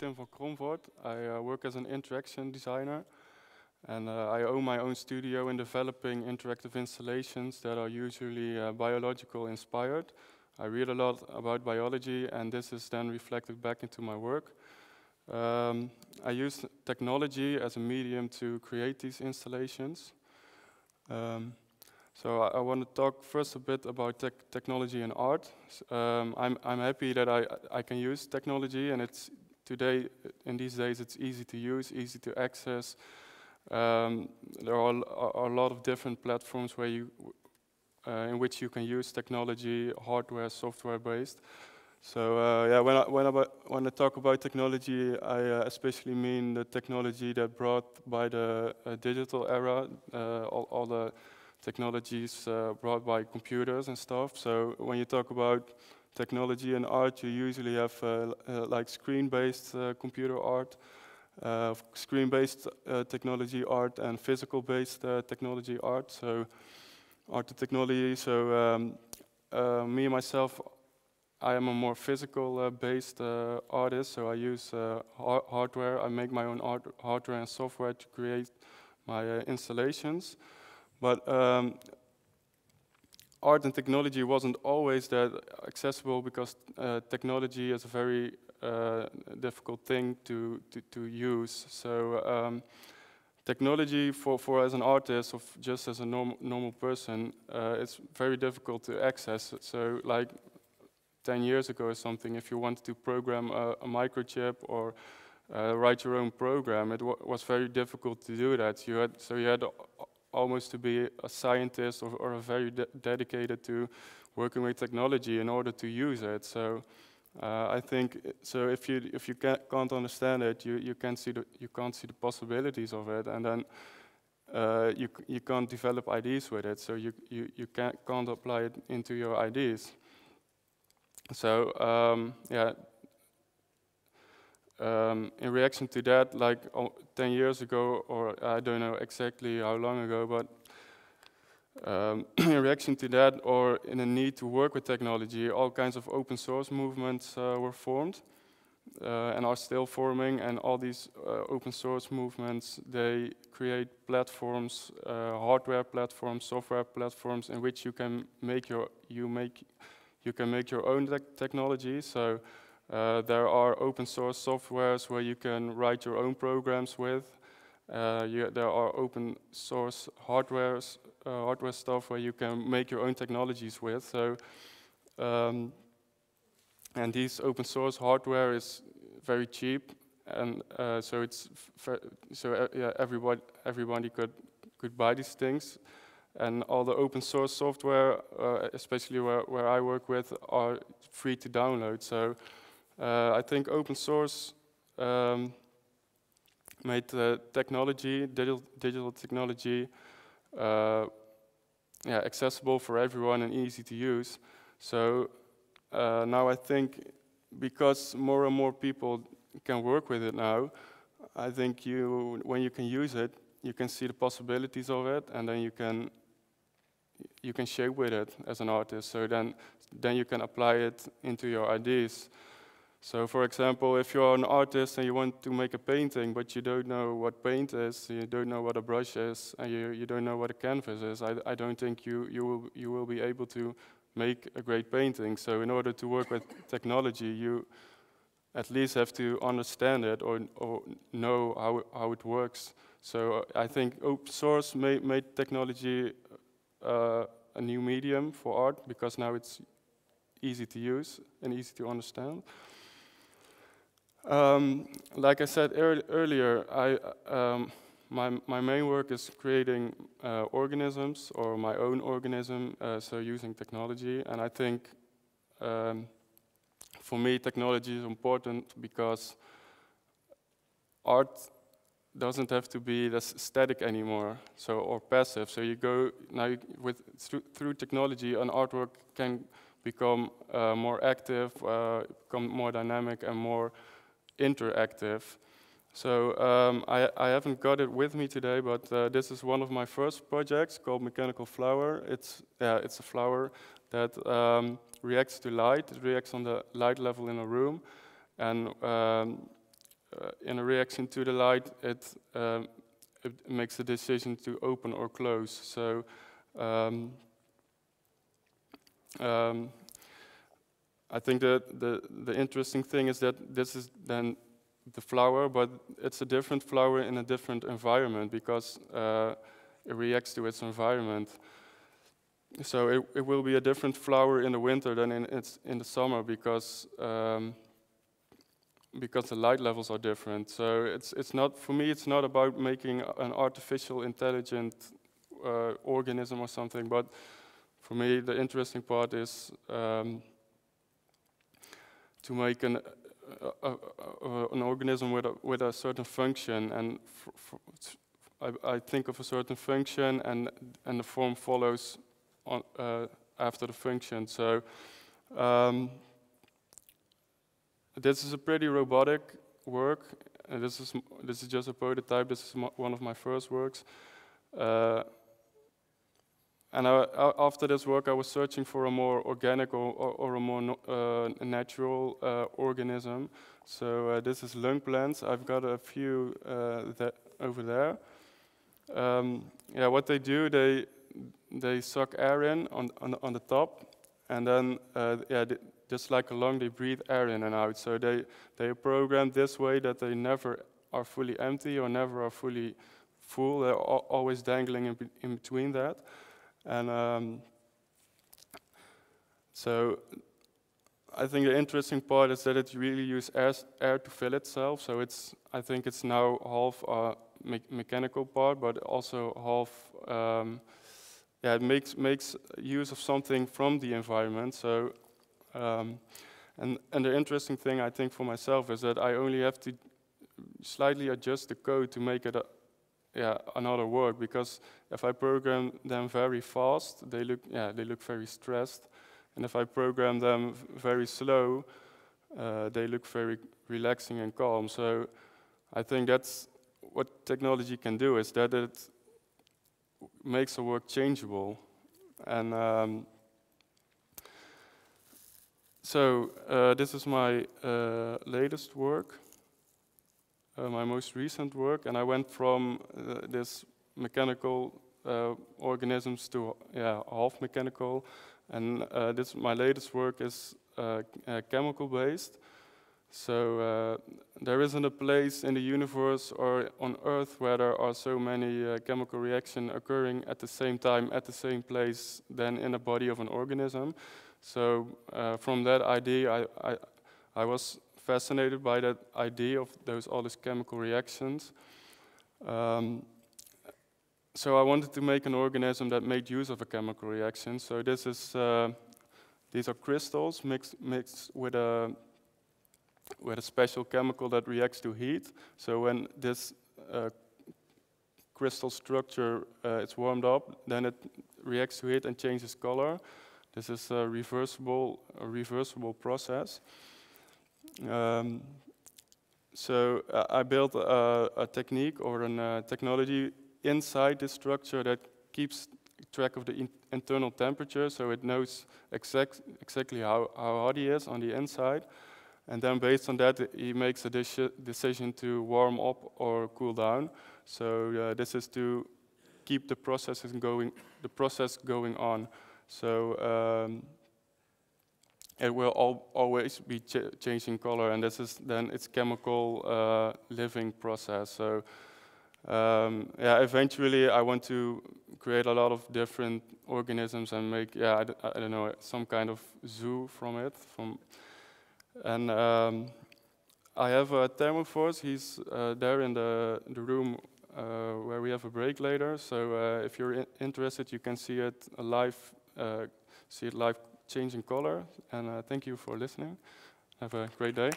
Tim van Cromvoirt. I work as an interaction designer, and I own my own studio in developing interactive installations that are usually biological inspired. I read a lot about biology, and this is then reflected back into my work. I use technology as a medium to create these installations. So I want to talk first a bit about technology and art. I'm happy that I can use technology, and it's today, in these days, it's easy to use, easy to access. There are a lot of different platforms where in which you can use technology, hardware, software based. So yeah, when I talk about technology, I especially mean the technology that brought by the digital era, all the technologies brought by computers and stuff. So when you talk about technology and art, you usually have like screen-based computer art, screen-based technology art, and physical-based technology art. So art to technology. So me myself, I am a more physical-based artist. So I use hardware. I make my own hardware and software to create my installations. But art and technology wasn't always that accessible because technology is a very difficult thing to use. So technology for as an artist or just as a normal person, it's very difficult to access. So like 10 years ago or something, if you wanted to program a microchip or write your own program, it was very difficult to do that. You had almost to be a scientist or a very dedicated to working with technology in order to use it. So I think so. If you can't understand it, you can't see the possibilities of it, and then you can't develop ideas with it. So you can't apply it into your ideas. So yeah. In reaction to that, like 10 years ago, or I don't know exactly how long ago, but in reaction to that, or in a need to work with technology, all kinds of open source movements were formed and are still forming. And all these open source movements, they create platforms, hardware platforms, software platforms, in which you can make your own technology. So there are open source softwares where you can write your own programs with. There are open source hardware stuff where you can make your own technologies with. So, and these open source hardware is very cheap, and so it's yeah, everybody could buy these things, and all the open source software, especially where I work with, are free to download. So. I think open source made technology, digital technology, yeah, accessible for everyone and easy to use. So now I think because more and more people can work with it now, I think when you can use it, you can see the possibilities of it, and then you can shape with it as an artist. So then you can apply it into your ideas. So for example, if you're an artist and you want to make a painting, but you don't know what paint is, you don't know what a brush is, and you don't know what a canvas is, I don't think you will be able to make a great painting. So in order to work with technology, you at least have to understand it or know how it works. So I think open source made technology a new medium for art, because now it's easy to use and easy to understand. Like I said earlier, my main work is creating organisms, or my own organism, so using technology. And I think for me technology is important because art doesn't have to be static anymore, or passive. So you go now through technology, an artwork can become more active, become more dynamic and more interactive. So I haven't got it with me today, but this is one of my first projects called Mechanical Flower. It's a flower that reacts to light. It reacts on the light level in a room, and in a reaction to the light, it makes a decision to open or close. So I think that the interesting thing is that this is then the flower, but it's a different flower in a different environment because it reacts to its environment. So it will be a different flower in the winter than in the summer because the light levels are different. So it's not, for me, it's not about making an artificial intelligent organism or something, but for me the interesting part is to make an organism with a certain function, and I think of a certain function, and the form follows on, after the function. So this is a pretty robotic work, and this is just a prototype. This is one of my first works. And after this work, I was searching for a more organic or a more natural organism. So this is Lungplants. I've got a few over there. Yeah, what they do, they suck air in on the top, and then just like a lung, they breathe air in and out. So they are programmed this way that they never are fully empty or never are fully full. They're always dangling in between that. And so I think the interesting part is that it really uses air to fill itself. So I think it's now half a mechanical part, but also half, it makes use of something from the environment. So, and the interesting thing I think for myself is that I only have to slightly adjust the code to make it another work, because if I program them very fast, they look very stressed, and if I program them very slow, they look very relaxing and calm. So I think that's what technology can do, is that it makes a work changeable. And so this is my latest work. My most recent work, and I went from this mechanical organisms to half mechanical, and my latest work is chemical based. So there isn't a place in the universe or on Earth where there are so many chemical reactions occurring at the same time at the same place than in the body of an organism. So from that idea, I was fascinated by that idea of all these chemical reactions. So I wanted to make an organism that made use of a chemical reaction. So this is these are crystals mixed with a special chemical that reacts to heat. So when this crystal structure is warmed up, then it reacts to heat and changes color. This is a reversible process. So I built a technique or a technology inside this structure that keeps track of the internal temperature, so it knows exactly how hot he is on the inside. And then based on that, he makes a decision to warm up or cool down. So this is to keep the process going on. So it will always be changing color, and this is then its chemical living process. So eventually I want to create a lot of different organisms and make I don't know, some kind of zoo from it. And I have Thermophores. He's there in the room where we have a break later. So if you're interested, you can see it live. Changing color. And thank you for listening. Have a great day.